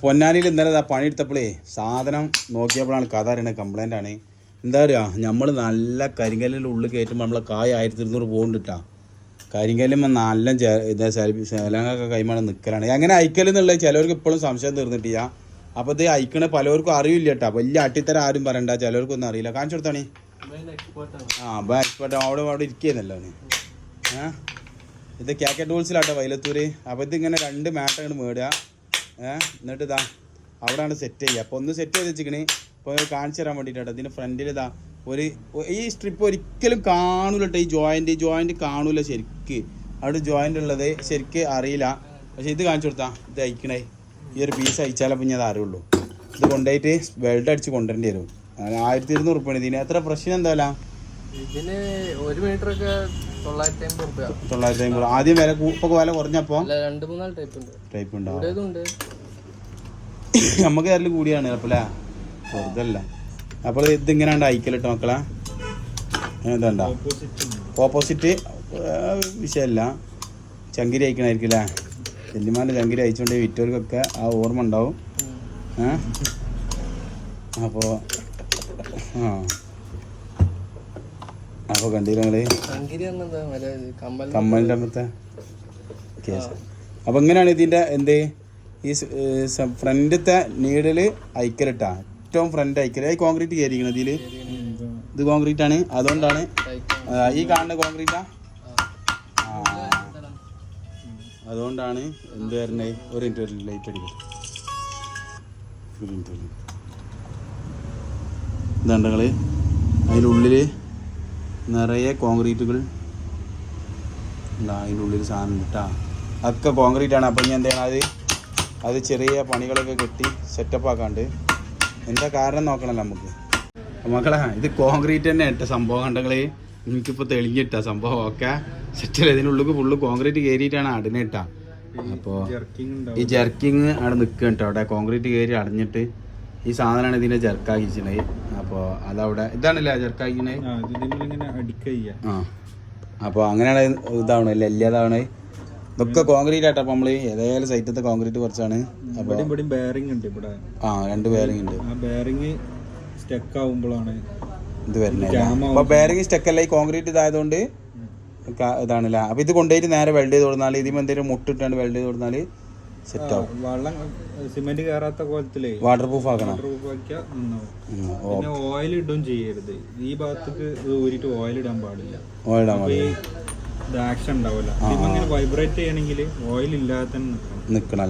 പൊന്നാനിയിൽ ഇന്നലെ പണിയെടുത്തപ്പോഴേ സാധനം നോക്കിയപ്പോഴാണ് കഥ അറിയണത്. കംപ്ലൈൻ്റ് ആണ്. എന്താ പറയുക, നമ്മൾ നല്ല കരിങ്കല്ലിൻ്റെ ഉള്ളിൽ കയറ്റുമ്പോൾ നമ്മളെ കായ് 1200 പോകുന്നുണ്ടിട്ടാ. കരിങ്കല്ലുമ്പോൾ നല്ല ഇതാ ശലങ്ങൊക്കെ കൈമാണ് നിൽക്കലാണ്. എങ്ങനെ അയക്കലെന്നുള്ളത് ചിലവർക്ക് ഇപ്പോഴും സംശയം തീർന്നിട്ടില്ല. അപ്പോൾ ഇത് അയക്കണ പലവർക്കും അറിയില്ല കേട്ടോ. വലിയ അട്ടിത്തരം ആരും പറയണ്ട, ചിലവർക്കൊന്നും അറിയില്ല. കാണിച്ചു കൊടുത്താണ്. എക്സ്പേർട്ട് അവിടെ ഇരിക്കുന്നല്ലോ ഇത് KK ടൂൾസിലാട്ടോ വൈലത്തൂര്. അപ്പോൾ ഇതിങ്ങനെ 2 മാറ്റാണ് മേടുക. എന്നിട്ട് ഇതാ അവിടെയാണ് സെറ്റ് ചെയ്യുക. അപ്പോൾ ഒന്ന് സെറ്റ് ചെയ്ത് വെച്ചിക്കണേ. ഇപ്പോൾ കാണിച്ചു തരാൻ വേണ്ടിയിട്ടോ. ഇതിന് ഫ്രണ്ടിൽ ഇതാ ഈ സ്ട്രിപ്പ് ഒരിക്കലും കാണൂല കേട്ടോ. ഈ ജോയിൻറ്റ് കാണൂല ശരിക്ക്. അവിടെ ജോയിൻ്റ് ഉള്ളത് ശരിക്ക് അറിയില്ല. പക്ഷേ ഇത് കാണിച്ചു കൊടുത്താൽ ഇത് അയക്കണേ. ഈ ഒരു പീസ് അയച്ചാലപ്പോൾ ഞാൻ അത് അറിയുള്ളൂ. ഇത് കൊണ്ടുപോയിട്ട് വെൽഡ് അടിച്ച് കൊണ്ടുവരേണ്ടി വരും. 1200 ഉറുപ്പിയാണ് ഇതിന്. എത്ര പ്രശ്നം എന്തായാലും ഇതിന് 1 മീറ്ററൊക്കെ 950. ആദ്യം ഇപ്പൊ വില കുറഞ്ഞപ്പോ 2-3 ടൈപ്പ് ഉണ്ടാവും. നമുക്ക് അതിൽ കൂടിയാണ് അപ്പല്ലേ, വെറുതല്ല. അപ്പോൾ ഇതിങ്ങനെയാണ്ട് അയക്കലിട്ടോ മക്കളെ. എന്താ ഓപ്പോസിറ്റ് വിഷയമല്ല, ചങ്കിരി അയക്കണായിരിക്കും അല്ലേ. വല്യമാൻ്റെ ചങ്കിരി അയച്ചുകൊണ്ട് വിറ്റവർക്കൊക്കെ ആ ഓർമ്മ ഉണ്ടാവും. അപ്പോൾ അപ്പോൾ കണ്ടില്ല കമ്മലിൻ്റെ അമ്മത്തെ കേസ്. അപ്പോൾ ഇങ്ങനെയാണ് ഇതിൻ്റെ എന്ത് ഈ ഫ്രണ്ടിലത്തെ നീഡിൽ അയക്കലിട്ടാ. ഏറ്റവും ഫ്രണ്ട് അയക്കൽ. ഈ കോൺക്രീറ്റ് കയറിയിരിക്കുന്നത് ഇതിൽ. ഇത് കോൺക്രീറ്റ് ആണ്, അതുകൊണ്ടാണ് ഈ കാണുന്ന കോൺക്രീറ്റാ. അതുകൊണ്ടാണ് എന്ത് വരുന്നത്. ഒരു മിനിറ്റ് ലൈറ്റ് അടിക്കും. ഇതുണ്ടങ്ങൾ അതിനുള്ളിൽ നിറയെ കോൺക്രീറ്റുകൾ അതിൻ്റെ ഉള്ളിൽ സാധനം കിട്ടാ. അതൊക്കെ കോൺക്രീറ്റാണ്. അപ്പം ഇനി എന്താണ് അത് ചെറിയ പണികളൊക്കെ കെട്ടി സെറ്റപ്പ് ആക്കാണ്ട്. എന്താ കാരണം നോക്കണല്ലോ നമുക്ക്. മക്കളെ ഇത് കോൺക്രീറ്റ് തന്നെ ഇട്ട സംഭവം കണ്ടങ്ങൾ. എനിക്കിപ്പോൾ തെളിഞ്ഞിട്ടാ സംഭവം ഒക്കെ സെറ്റല്ല. ഇതിനുള്ളിൽ ഫുള്ള് കോൺക്രീറ്റ് കയറിയിട്ടാണ് അടനിട്ട. അപ്പോൾ ഈ ജെർക്കിങ് അവിടെ നിൽക്കുക കേട്ടോ. അവിടെ കോൺക്രീറ്റ് കയറി അടഞ്ഞിട്ട് ഈ സാധനമാണ് ഇതിനെ ജെർക്കാക്കിച്ചത്. അപ്പോൾ അതവിടെ ഇതാണല്ലേ ജെർക്കാക്കിനെ. അപ്പോൾ അങ്ങനെയാണ് ഇതാവണല്ലേ എല്ലാതാവണേ. ഇതൊക്കെ കോൺക്രീറ്റ് ആട്ടോ. അപ്പോൾ നമ്മൾ ഏതായാലും സൈറ്റത്തെ കോൺക്രീറ്റ് കുറച്ചാണ്. അപ്പോൾ 2 ബെയറിംഗ് ഉണ്ട് ഇവിടെ. 2 ബെയറിംഗ് ഉണ്ട്. ആ ബെയറിംഗ് സ്റ്റക്ക് ആവുമ്പോഴാണ് ഇത് വരുന്നത്. അപ്പോൾ ബെയറിംഗ് സ്റ്റക്കല്ല, ഈ കോൺക്രീറ്റ് ഇതായതുകൊണ്ട് ഇതാണല്ലേ. അപ്പോൾ ഇത് കൊണ്ടുപോയിട്ട് നേരെ വെൽഡ് ചെയ്ത് കൊടുത്താൽ ഇതിന് എന്തെങ്കിലും മുട്ടിട്ടാണ് വെൽഡ് ചെയ്ത് കൊടുത്താൽ സെറ്റ് ആവും. വെള്ളം സിമെന്റ് കയറാത്ത കോലത്തിലേ വാട്ടർ പ്രൂഫ് ആക്കണം. പിന്നെ ഓയിൽ ഇടുകയും ചെയ്യരുത്. ഈ ഭാഗത്തേക്ക് ഊരിട്ട് ഓയിൽ ഇടാൻ പാടില്ല. ആക്ഷൻ ഉണ്ടാവില്ല. ഇങ്ങനെ വൈബ്രേറ്റ് ചെയ്യണമെങ്കിൽ ഓയിൽ ഇല്ലാതെ തന്നെ നിൽക്കണം.